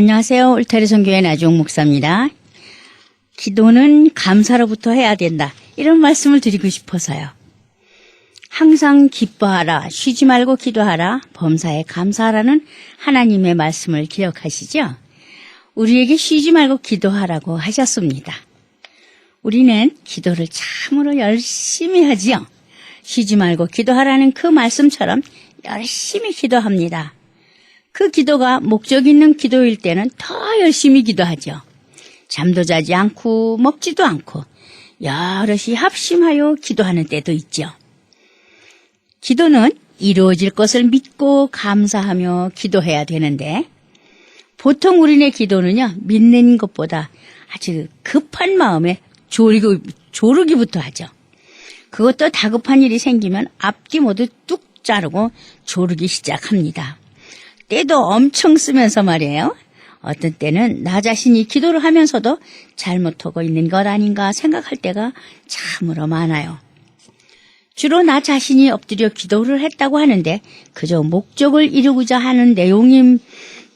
안녕하세요. 울타리 선교회 나주홍 목사입니다. 기도는 감사로부터 해야 된다. 이런 말씀을 드리고 싶어서요. 항상 기뻐하라, 쉬지 말고 기도하라, 범사에 감사하라는 하나님의 말씀을 기억하시죠? 우리에게 쉬지 말고 기도하라고 하셨습니다. 우리는 기도를 참으로 열심히 하지요. 쉬지 말고 기도하라는 그 말씀처럼 열심히 기도합니다. 그 기도가 목적 있는 기도일 때는 더 열심히 기도하죠. 잠도 자지 않고 먹지도 않고 여럿이 합심하여 기도하는 때도 있죠. 기도는 이루어질 것을 믿고 감사하며 기도해야 되는데 보통 우리네 기도는요, 믿는 것보다 아주 급한 마음에 조르기부터 하죠. 그것도 다급한 일이 생기면 앞뒤 모두 뚝 자르고 조르기 시작합니다. 때도 엄청 쓰면서 말이에요. 어떤 때는 나 자신이 기도를 하면서도 잘못하고 있는 것 아닌가 생각할 때가 참으로 많아요. 주로 나 자신이 엎드려 기도를 했다고 하는데 그저 목적을 이루고자 하는 내용임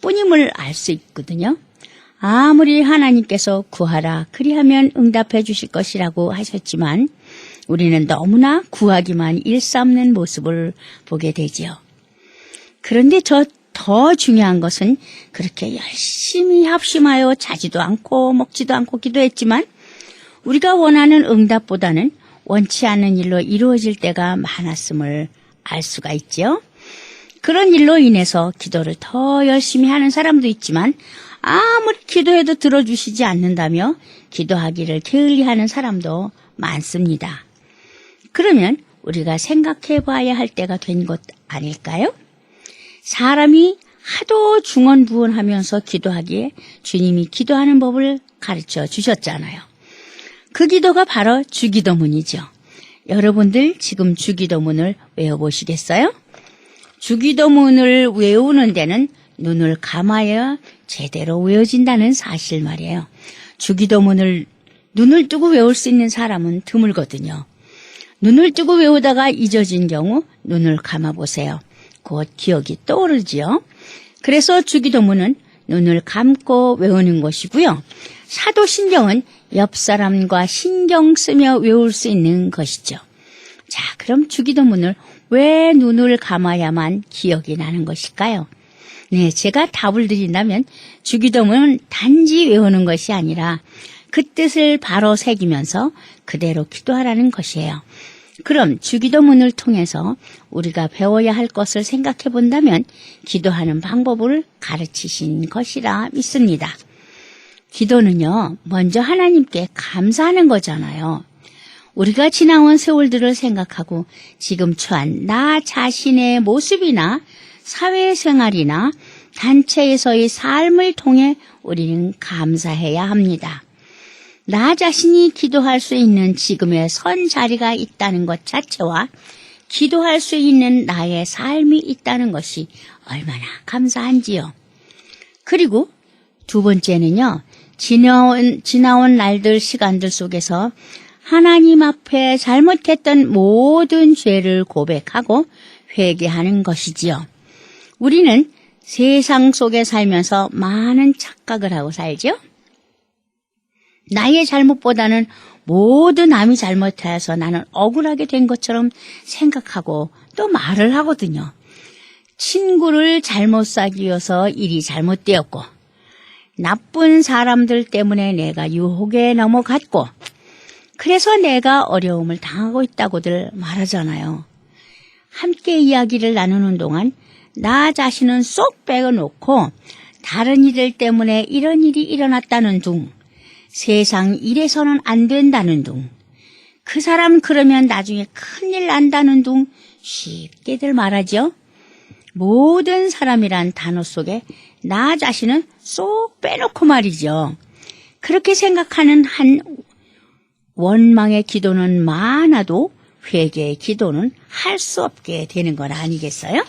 뿐임을 알 수 있거든요. 아무리 하나님께서 구하라 그리하면 응답해 주실 것이라고 하셨지만 우리는 너무나 구하기만 일삼는 모습을 보게 되지요. 그런데 더 중요한 것은 그렇게 열심히 합심하여 자지도 않고 먹지도 않고 기도했지만 우리가 원하는 응답보다는 원치 않는 일로 이루어질 때가 많았음을 알 수가 있죠. 그런 일로 인해서 기도를 더 열심히 하는 사람도 있지만 아무리 기도해도 들어주시지 않는다며 기도하기를 게을리하는 사람도 많습니다. 그러면 우리가 생각해 봐야 할 때가 된 것 아닐까요? 사람이 하도 중언부언하면서 기도하기에 주님이 기도하는 법을 가르쳐 주셨잖아요. 그 기도가 바로 주기도문이죠. 여러분들 지금 주기도문을 외워보시겠어요? 주기도문을 외우는 데는 눈을 감아야 제대로 외워진다는 사실 말이에요. 주기도문을 눈을 뜨고 외울 수 있는 사람은 드물거든요. 눈을 뜨고 외우다가 잊어진 경우 눈을 감아보세요. 곧 기억이 떠오르지요. 그래서 주기도문은 눈을 감고 외우는 것이고요. 사도신경은 옆 사람과 신경 쓰며 외울 수 있는 것이죠. 자, 그럼 주기도문을 왜 눈을 감아야만 기억이 나는 것일까요? 네, 제가 답을 드린다면 주기도문은 단지 외우는 것이 아니라 그 뜻을 바로 새기면서 그대로 기도하라는 것이에요. 그럼 주기도문을 통해서 우리가 배워야 할 것을 생각해 본다면 기도하는 방법을 가르치신 것이라 믿습니다. 기도는요, 먼저 하나님께 감사하는 거잖아요. 우리가 지나온 세월들을 생각하고 지금 처한 나 자신의 모습이나 사회생활이나 단체에서의 삶을 통해 우리는 감사해야 합니다. 나 자신이 기도할 수 있는 지금의 선 자리가 있다는 것 자체와 기도할 수 있는 나의 삶이 있다는 것이 얼마나 감사한지요. 그리고 두 번째는요, 지나온 날들, 시간들 속에서 하나님 앞에 잘못했던 모든 죄를 고백하고 회개하는 것이지요. 우리는 세상 속에 살면서 많은 착각을 하고 살죠. 나의 잘못보다는 모두 남이 잘못해서 나는 억울하게 된 것처럼 생각하고 또 말을 하거든요. 친구를 잘못 사귀어서 일이 잘못되었고 나쁜 사람들 때문에 내가 유혹에 넘어갔고 그래서 내가 어려움을 당하고 있다고들 말하잖아요. 함께 이야기를 나누는 동안 나 자신은 쏙 빼놓고 다른 이들 때문에 이런 일이 일어났다는 둥, 세상 이래서는 안 된다는 둥, 그 사람 그러면 나중에 큰일 난다는 둥 쉽게들 말하죠. 모든 사람이란 단어 속에 나 자신은 쏙 빼놓고 말이죠. 그렇게 생각하는 한 원망의 기도는 많아도 회개의 기도는 할 수 없게 되는 건 아니겠어요?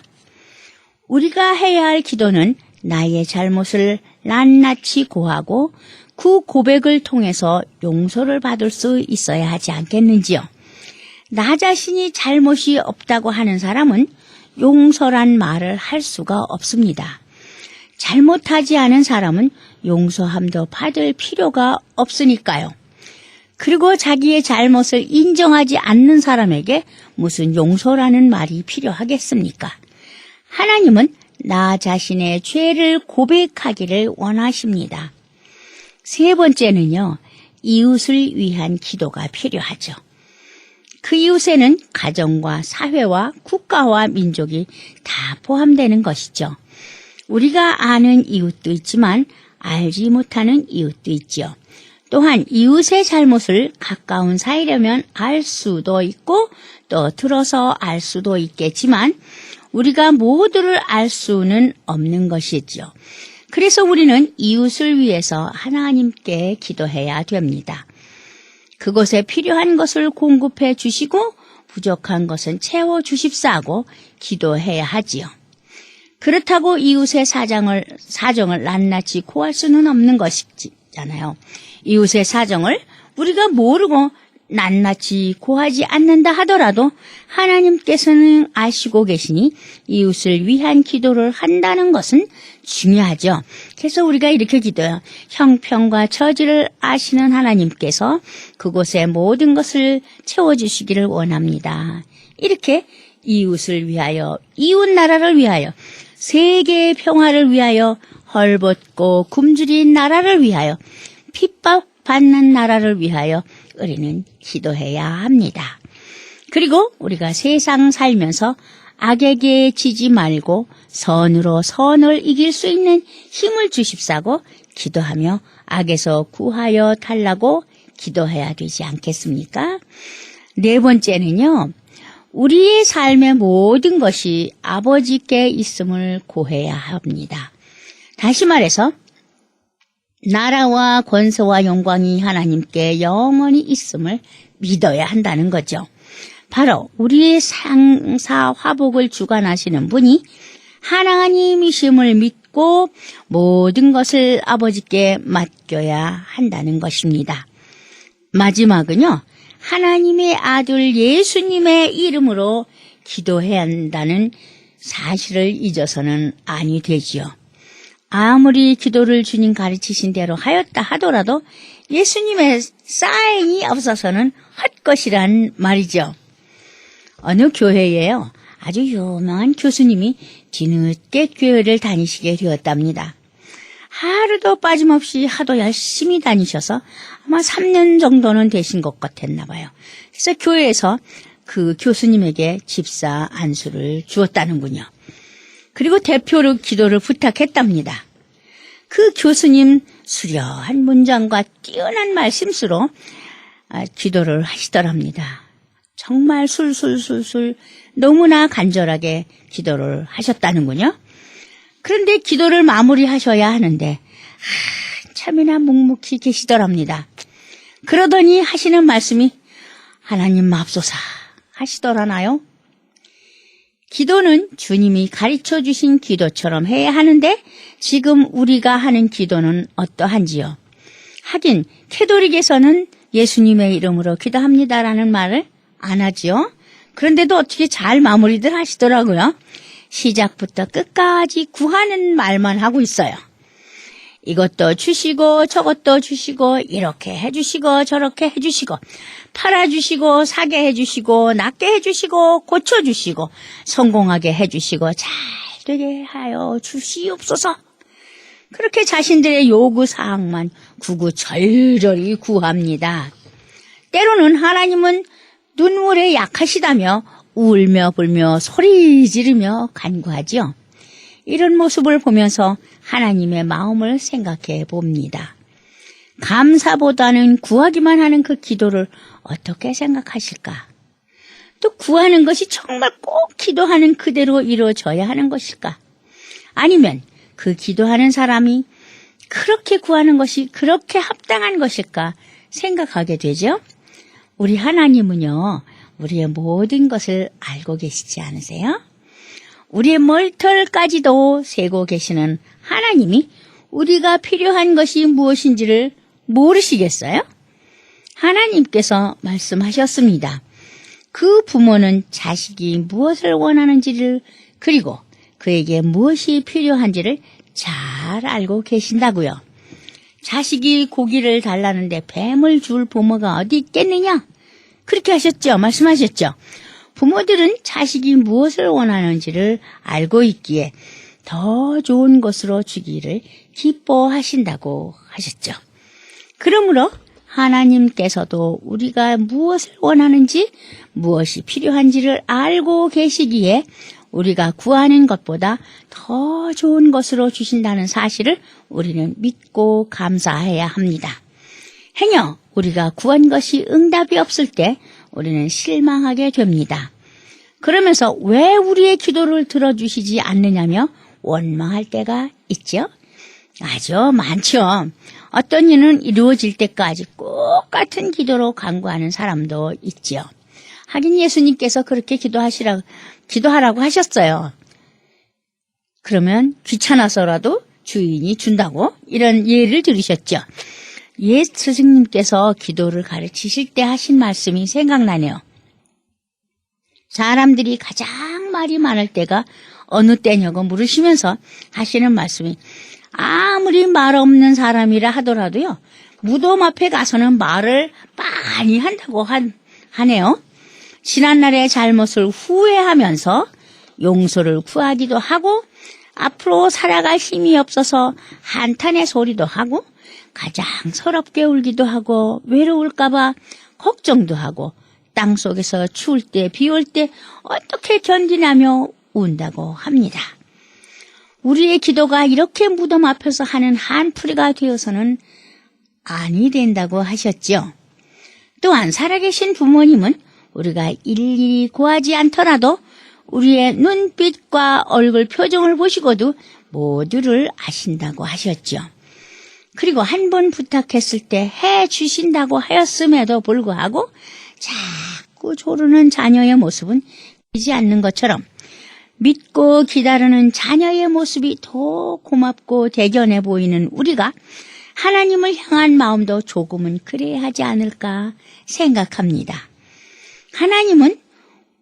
우리가 해야 할 기도는 나의 잘못을 낱낱이 고하고 그 고백을 통해서 용서를 받을 수 있어야 하지 않겠는지요? 나 자신이 잘못이 없다고 하는 사람은 용서란 말을 할 수가 없습니다. 잘못하지 않은 사람은 용서함도 받을 필요가 없으니까요. 그리고 자기의 잘못을 인정하지 않는 사람에게 무슨 용서라는 말이 필요하겠습니까? 하나님은 나 자신의 죄를 고백하기를 원하십니다. 세 번째는요, 이웃을 위한 기도가 필요하죠. 그 이웃에는 가정과 사회와 국가와 민족이 다 포함되는 것이죠. 우리가 아는 이웃도 있지만 알지 못하는 이웃도 있죠. 또한 이웃의 잘못을 가까운 사이려면 알 수도 있고 또 들어서 알 수도 있겠지만 우리가 모두를 알 수는 없는 것이죠. 그래서 우리는 이웃을 위해서 하나님께 기도해야 됩니다. 그곳에 필요한 것을 공급해 주시고 부족한 것은 채워 주십사고 기도해야 하지요. 그렇다고 이웃의 사정을 낱낱이 고할 수는 없는 것이잖아요. 이웃의 사정을 우리가 모르고 낱낱이 고하지 않는다 하더라도 하나님께서는 아시고 계시니 이웃을 위한 기도를 한다는 것은 중요하죠. 그래서 우리가 이렇게 기도해요. 형편과 처지를 아시는 하나님께서 그곳의 모든 것을 채워주시기를 원합니다. 이렇게 이웃을 위하여, 이웃 나라를 위하여, 세계의 평화를 위하여, 헐벗고 굶주린 나라를 위하여, 핍박받는 나라를 위하여 우리는 기도해야 합니다. 그리고 우리가 세상 살면서 악에게 지지 말고 선으로 선을 이길 수 있는 힘을 주십사고 기도하며 악에서 구하여 달라고 기도해야 되지 않겠습니까? 네 번째는요, 우리의 삶의 모든 것이 아버지께 있음을 고해야 합니다. 다시 말해서 나라와 권세와 영광이 하나님께 영원히 있음을 믿어야 한다는 거죠. 바로 우리의 상사 화복을 주관하시는 분이 하나님이심을 믿고 모든 것을 아버지께 맡겨야 한다는 것입니다. 마지막은요, 하나님의 아들 예수님의 이름으로 기도해야 한다는 사실을 잊어서는 아니 되지요. 아무리 기도를 주님 가르치신 대로 하였다 하더라도 예수님의 사인이 없어서는 헛것이란 말이죠. 어느 교회에요, 아주 유명한 교수님이 뒤늦게 교회를 다니시게 되었답니다. 하루도 빠짐없이 하도 열심히 다니셔서 아마 3년 정도는 되신 것 같았나 봐요. 그래서 교회에서 그 교수님에게 집사 안수를 주었다는군요. 그리고 대표로 기도를 부탁했답니다. 그 교수님 수려한 문장과 뛰어난 말씀수로 기도를 하시더랍니다. 정말 술술술술 너무나 간절하게 기도를 하셨다는군요. 그런데 기도를 마무리하셔야 하는데 참이나 묵묵히 계시더랍니다. 그러더니 하시는 말씀이 하나님 맙소사 하시더라나요? 기도는 주님이 가르쳐 주신 기도처럼 해야 하는데 지금 우리가 하는 기도는 어떠한지요? 하긴 캐톨릭에서는 예수님의 이름으로 기도합니다라는 말을 안 하지요. 그런데도 어떻게 잘 마무리들 하시더라고요. 시작부터 끝까지 구하는 말만 하고 있어요. 이것도 주시고 저것도 주시고 이렇게 해주시고 저렇게 해주시고 팔아주시고 사게 해주시고 낫게 해주시고 고쳐주시고 성공하게 해주시고 잘 되게 하여 주시옵소서. 그렇게 자신들의 요구사항만 구구절절히 구합니다. 때로는 하나님은 눈물에 약하시다며 울며 불며 소리 지르며 간구하지요. 이런 모습을 보면서 하나님의 마음을 생각해 봅니다. 감사보다는 구하기만 하는 그 기도를 어떻게 생각하실까? 또 구하는 것이 정말 꼭 기도하는 그대로 이루어져야 하는 것일까? 아니면 그 기도하는 사람이 그렇게 구하는 것이 그렇게 합당한 것일까 생각하게 되죠? 우리 하나님은요, 우리의 모든 것을 알고 계시지 않으세요? 우리의 머리털까지도 세고 계시는 하나님이 우리가 필요한 것이 무엇인지를 모르시겠어요? 하나님께서 말씀하셨습니다. 그 부모는 자식이 무엇을 원하는지를 그리고 그에게 무엇이 필요한지를 잘 알고 계신다고요. 자식이 고기를 달라는데 뱀을 줄 부모가 어디 있겠느냐? 그렇게 하셨죠. 말씀하셨죠. 부모들은 자식이 무엇을 원하는지를 알고 있기에 더 좋은 것으로 주기를 기뻐하신다고 하셨죠. 그러므로 하나님께서도 우리가 무엇을 원하는지 무엇이 필요한지를 알고 계시기에 우리가 구하는 것보다 더 좋은 것으로 주신다는 사실을 우리는 믿고 감사해야 합니다. 행여 우리가 구한 것이 응답이 없을 때 우리는 실망하게 됩니다. 그러면서 왜 우리의 기도를 들어주시지 않느냐며 원망할 때가 있죠. 아주 많죠. 어떤 일은 이루어질 때까지 똑같은 기도로 간구하는 사람도 있죠. 하긴 예수님께서 그렇게 기도하라고 하셨어요. 그러면 귀찮아서라도 주인이 준다고 이런 예를 들으셨죠. 옛 스승님께서 기도를 가르치실 때 하신 말씀이 생각나네요. 사람들이 가장 말이 많을 때가 어느 때냐고 물으시면서 하시는 말씀이 아무리 말 없는 사람이라 하더라도요. 무덤 앞에 가서는 말을 많이 한다고 하네요. 지난날의 잘못을 후회하면서 용서를 구하기도 하고 앞으로 살아갈 힘이 없어서 한탄의 소리도 하고 가장 서럽게 울기도 하고 외로울까봐 걱정도 하고 땅속에서 추울 때 비 올 때 어떻게 견디냐며 운다고 합니다. 우리의 기도가 이렇게 무덤 앞에서 하는 한풀이가 되어서는 아니 된다고 하셨죠. 또한 살아계신 부모님은 우리가 일일이 구하지 않더라도 우리의 눈빛과 얼굴 표정을 보시고도 모두를 아신다고 하셨죠. 그리고 한 번 부탁했을 때 해주신다고 하였음에도 불구하고 자꾸 조르는 자녀의 모습은 보이지 않는 것처럼 믿고 기다리는 자녀의 모습이 더 고맙고 대견해 보이는 우리가 하나님을 향한 마음도 조금은 그래야 하지 않을까 생각합니다. 하나님은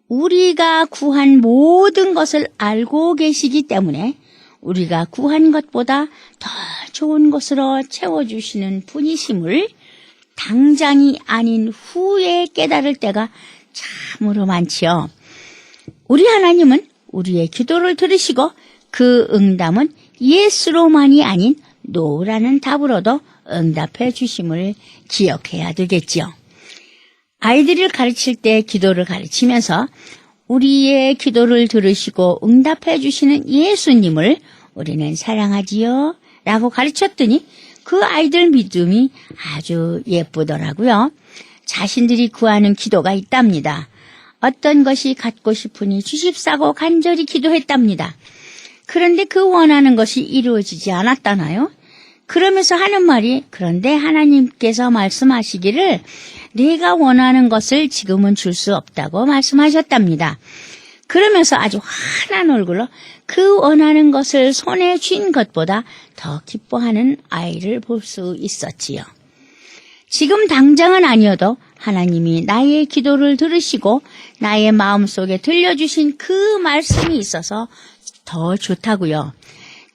우리가 구한 모든 것을 알고 계시기 때문에 우리가 구한 것보다 더 좋은 것으로 채워주시는 분이심을 당장이 아닌 후에 깨달을 때가 참으로 많지요. 우리 하나님은 우리의 기도를 들으시고 그 응답은 예스로만이 아닌 노라는 답으로도 응답해 주심을 기억해야 되겠지요. 아이들을 가르칠 때 기도를 가르치면서 우리의 기도를 들으시고 응답해 주시는 예수님을 우리는 사랑하지요 라고 가르쳤더니 그 아이들 믿음이 아주 예쁘더라고요. 자신들이 구하는 기도가 있답니다. 어떤 것이 갖고 싶으니 주십사고 간절히 기도했답니다. 그런데 그 원하는 것이 이루어지지 않았다나요? 그러면서 하는 말이 그런데 하나님께서 말씀하시기를 내가 원하는 것을 지금은 줄 수 없다고 말씀하셨답니다. 그러면서 아주 환한 얼굴로 그 원하는 것을 손에 쥔 것보다 더 기뻐하는 아이를 볼 수 있었지요. 지금 당장은 아니어도 하나님이 나의 기도를 들으시고 나의 마음속에 들려주신 그 말씀이 있어서 더 좋다고요.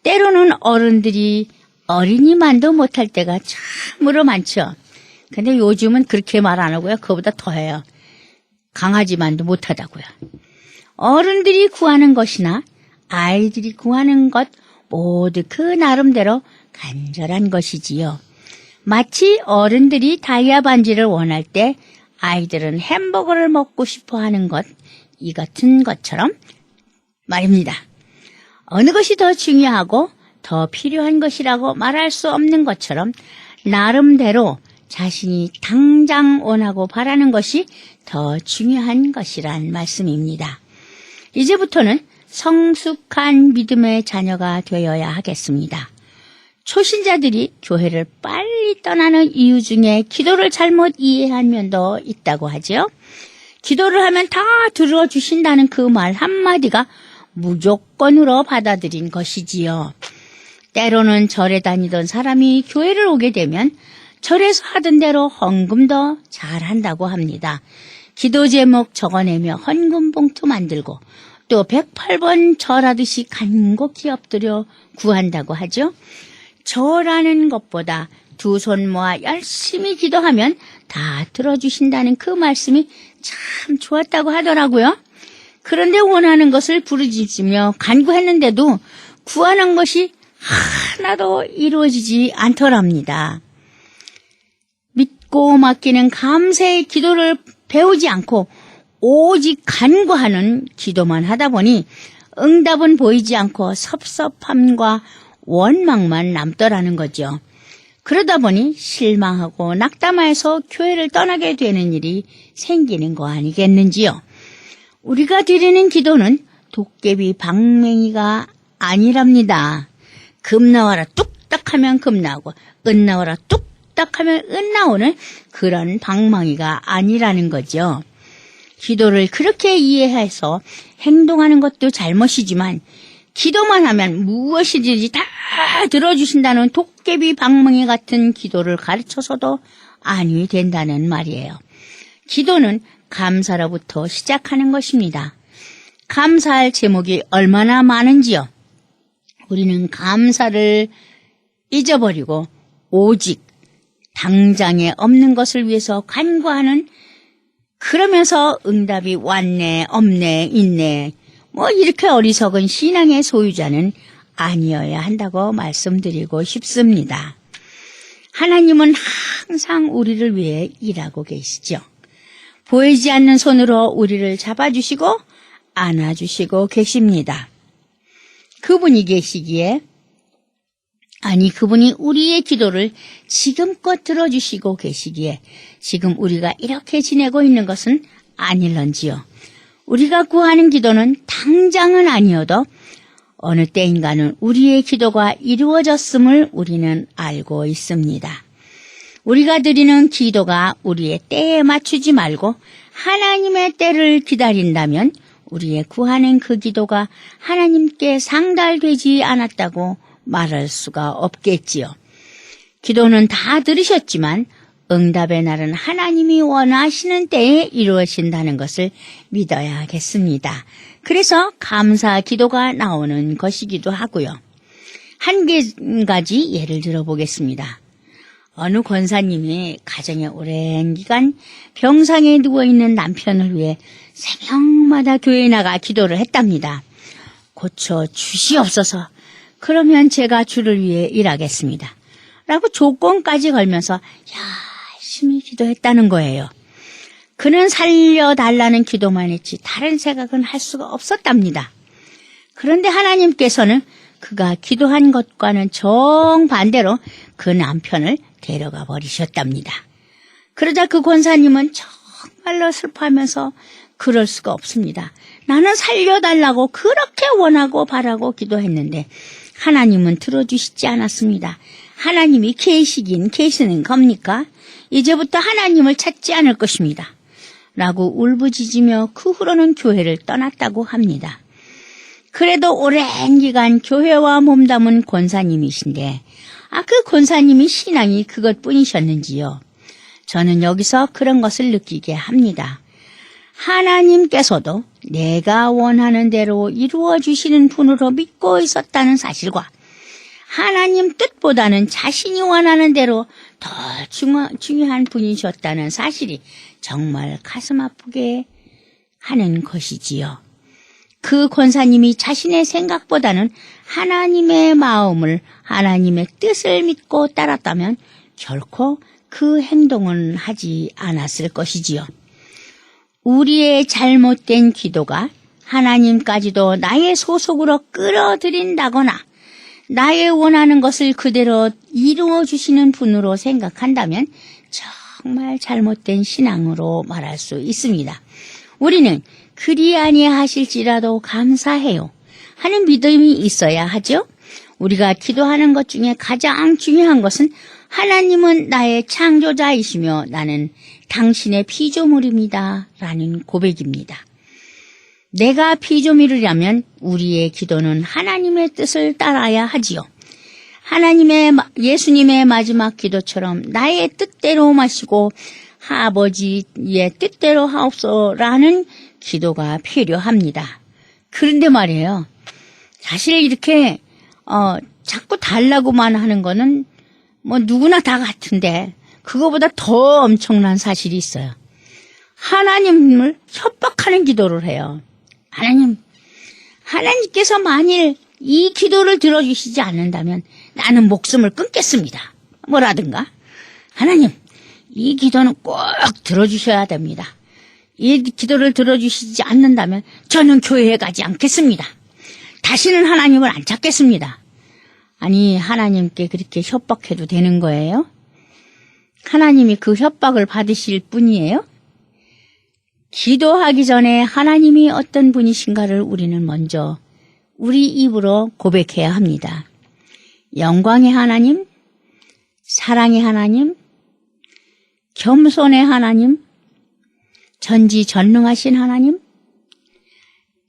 때로는 어른들이 어린이만도 못할 때가 참으로 많죠. 근데 요즘은 그렇게 말 안 하고요. 그거보다 더해요. 강아지만도 못하다고요. 어른들이 구하는 것이나 아이들이 구하는 것 모두 그 나름대로 간절한 것이지요. 마치 어른들이 다이아 반지를 원할 때 아이들은 햄버거를 먹고 싶어 하는 것, 이 같은 것처럼 말입니다. 어느 것이 더 중요하고 더 필요한 것이라고 말할 수 없는 것처럼 나름대로 자신이 당장 원하고 바라는 것이 더 중요한 것이란 말씀입니다. 이제부터는 성숙한 믿음의 자녀가 되어야 하겠습니다. 초신자들이 교회를 빨리 떠나는 이유 중에 기도를 잘못 이해한 면도 있다고 하죠. 기도를 하면 다 들어주신다는 그 말 한마디가 무조건으로 받아들인 것이지요. 때로는 절에 다니던 사람이 교회를 오게 되면 절에서 하던 대로 헌금도 잘한다고 합니다. 기도 제목 적어내며 헌금 봉투 만들고 또 108번 절하듯이 간곡히 엎드려 구한다고 하죠. 저라는 것보다 두 손 모아 열심히 기도하면 다 들어주신다는 그 말씀이 참 좋았다고 하더라고요. 그런데 원하는 것을 부르짖으며 간구했는데도 구하는 것이 하나도 이루어지지 않더랍니다. 믿고 맡기는 감사의 기도를 배우지 않고 오직 간구하는 기도만 하다 보니 응답은 보이지 않고 섭섭함과 원망만 남더라는 거죠. 그러다 보니 실망하고 낙담해서 교회를 떠나게 되는 일이 생기는 거 아니겠는지요. 우리가 드리는 기도는 도깨비 방맹이가 아니랍니다. 금 나와라 뚝딱 하면 금 나오고 은 나와라 뚝딱 하면 은 나오는 그런 방망이가 아니라는 거죠. 기도를 그렇게 이해해서 행동하는 것도 잘못이지만 기도만 하면 무엇이든지 다 들어주신다는 도깨비 방망이 같은 기도를 가르쳐서도 아니 된다는 말이에요. 기도는 감사로부터 시작하는 것입니다. 감사할 제목이 얼마나 많은지요. 우리는 감사를 잊어버리고 오직 당장에 없는 것을 위해서 간구하는, 그러면서 응답이 왔네, 없네, 있네, 뭐 이렇게 어리석은 신앙의 소유자는 아니어야 한다고 말씀드리고 싶습니다. 하나님은 항상 우리를 위해 일하고 계시죠. 보이지 않는 손으로 우리를 잡아주시고 안아주시고 계십니다. 그분이 계시기에, 그분이 우리의 기도를 지금껏 들어주시고 계시기에 지금 우리가 이렇게 지내고 있는 것은 아닐런지요. 우리가 구하는 기도는 당장은 아니어도 어느 때인가는 우리의 기도가 이루어졌음을 우리는 알고 있습니다. 우리가 드리는 기도가 우리의 때에 맞추지 말고 하나님의 때를 기다린다면 우리의 구하는 그 기도가 하나님께 상달되지 않았다고 말할 수가 없겠지요. 기도는 다 들으셨지만 응답의 날은 하나님이 원하시는 때에 이루어진다는 것을 믿어야겠습니다. 그래서 감사 기도가 나오는 것이기도 하고요. 한 가지 예를 들어보겠습니다. 어느 권사님이 가정에 오랜 기간 병상에 누워있는 남편을 위해 새벽마다 교회에 나가 기도를 했답니다. 고쳐 주시옵소서. 그러면 제가 주를 위해 일하겠습니다. 라고 조건까지 걸면서 열심히 기도했다는 거예요. 그는 살려달라는 기도만 했지 다른 생각은 할 수가 없었답니다. 그런데 하나님께서는 그가 기도한 것과는 정반대로 그 남편을 데려가 버리셨답니다. 그러자 그 권사님은 정말로 슬퍼하면서 그럴 수가 없습니다. 나는 살려달라고 그렇게 원하고 바라고 기도했는데 하나님은 들어주시지 않았습니다. 하나님이 계시는 겁니까? 이제부터 하나님을 찾지 않을 것입니다. 라고 울부짖으며 그 후로는 교회를 떠났다고 합니다. 그래도 오랜 기간 교회와 몸담은 권사님이신데 그 권사님이 신앙이 그것뿐이셨는지요. 저는 여기서 그런 것을 느끼게 합니다. 하나님께서도 내가 원하는 대로 이루어 주시는 분으로 믿고 있었다는 사실과 하나님 뜻보다는 자신이 원하는 대로 더 중요한 분이셨다는 사실이 정말 가슴 아프게 하는 것이지요. 그 권사님이 자신의 생각보다는 하나님의 마음을, 하나님의 뜻을 믿고 따랐다면 결코 그 행동은 하지 않았을 것이지요. 우리의 잘못된 기도가 하나님까지도 나의 소속으로 끌어들인다거나 나의 원하는 것을 그대로 이루어 주시는 분으로 생각한다면 정말 잘못된 신앙으로 말할 수 있습니다. 우리는 그리 아니하실지라도 감사해요 하는 믿음이 있어야 하죠. 우리가 기도하는 것 중에 가장 중요한 것은 하나님은 나의 창조자이시며 나는 당신의 피조물입니다 라는 고백입니다. 내가 피조물이라면 우리의 기도는 하나님의 뜻을 따라야 하지요. 예수님의 마지막 기도처럼 나의 뜻대로 마시고 아버지의 뜻대로 하옵소서라는 기도가 필요합니다. 그런데 말이에요. 사실 이렇게 자꾸 달라고만 하는 거는 뭐 누구나 다 같은데 그거보다 더 엄청난 사실이 있어요. 하나님을 협박하는 기도를 해요. 하나님께서 만일 이 기도를 들어주시지 않는다면 나는 목숨을 끊겠습니다. 뭐라든가. 하나님, 이 기도는 꼭 들어주셔야 됩니다. 이 기도를 들어주시지 않는다면 저는 교회에 가지 않겠습니다. 다시는 하나님을 안 찾겠습니다. 아니, 하나님께 그렇게 협박해도 되는 거예요? 하나님이 그 협박을 받으실 분이에요? 기도하기 전에 하나님이 어떤 분이신가를 우리는 먼저 우리 입으로 고백해야 합니다. 영광의 하나님, 사랑의 하나님, 겸손의 하나님, 전지전능하신 하나님,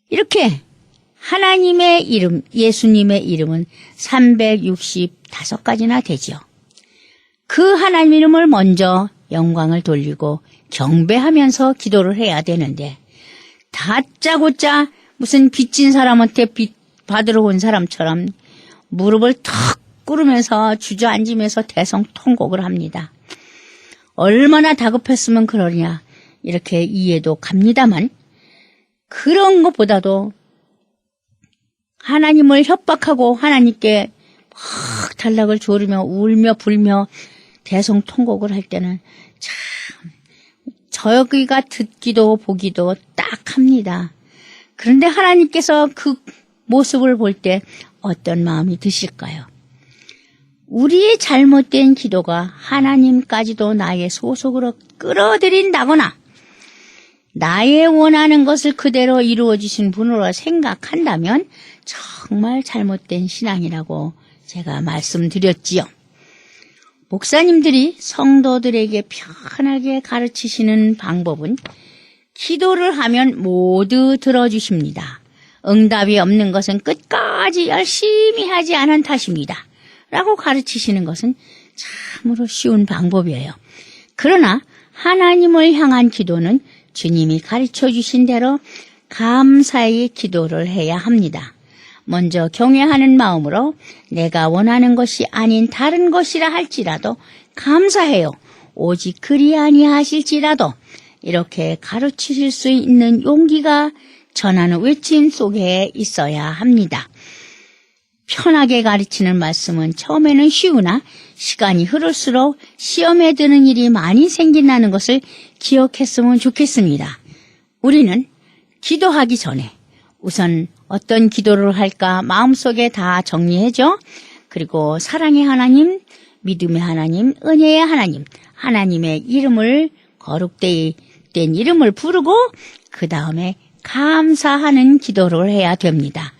이렇게 하나님의 이름, 예수님의 이름은 365가지나 되죠. 그 하나님 이름을 먼저 영광을 돌리고 경배하면서 기도를 해야 되는데 다짜고짜 무슨 빚진 사람한테 빚 받으러 온 사람처럼 무릎을 턱 꿇으면서 주저앉으면서 대성통곡을 합니다. 얼마나 다급했으면 그러냐 이렇게 이해도 갑니다만 그런 것보다도 하나님을 협박하고 하나님께 막 단락을 조르며 울며 불며 대성통곡을 할 때는 참 저기가 듣기도 보기도 딱합니다. 그런데 하나님께서 그 모습을 볼 때 어떤 마음이 드실까요? 우리의 잘못된 기도가 하나님까지도 나의 소속으로 끌어들인다거나 나의 원하는 것을 그대로 이루어주신 분으로 생각한다면 정말 잘못된 신앙이라고 제가 말씀드렸지요. 목사님들이 성도들에게 편하게 가르치시는 방법은 기도를 하면 모두 들어주십니다. 응답이 없는 것은 끝까지 열심히 하지 않은 탓입니다. 라고 가르치시는 것은 참으로 쉬운 방법이에요. 그러나 하나님을 향한 기도는 주님이 가르쳐 주신 대로 감사의 기도를 해야 합니다. 먼저 경외하는 마음으로 내가 원하는 것이 아닌 다른 것이라 할지라도 감사해요. 오직 그리 아니하실지라도 이렇게 가르치실 수 있는 용기가 전하는 외침 속에 있어야 합니다. 편하게 가르치는 말씀은 처음에는 쉬우나 시간이 흐를수록 시험에 드는 일이 많이 생긴다는 것을 기억했으면 좋겠습니다. 우리는 기도하기 전에 우선 어떤 기도를 할까 마음속에 다 정리해줘. 그리고 사랑의 하나님, 믿음의 하나님, 은혜의 하나님, 하나님의 이름을 거룩된 이름을 부르고 그 다음에 감사하는 기도를 해야 됩니다.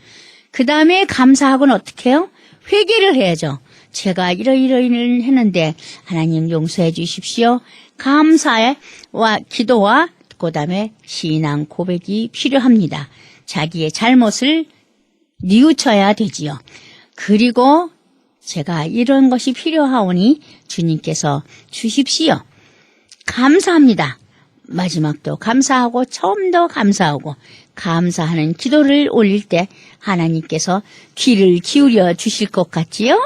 그 다음에 감사하고는 어떻게 해요? 회개를 해야죠. 제가 이러이러이를 했는데 하나님 용서해 주십시오. 감사와 기도와 그 다음에 신앙 고백이 필요합니다. 자기의 잘못을 뉘우쳐야 되지요. 그리고 제가 이런 것이 필요하오니 주님께서 주십시오. 감사합니다. 마지막도 감사하고 처음도 감사하고 감사하는 기도를 올릴 때 하나님께서 귀를 기울여 주실 것 같지요?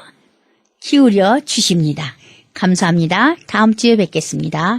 기울여 주십니다. 감사합니다. 다음 주에 뵙겠습니다.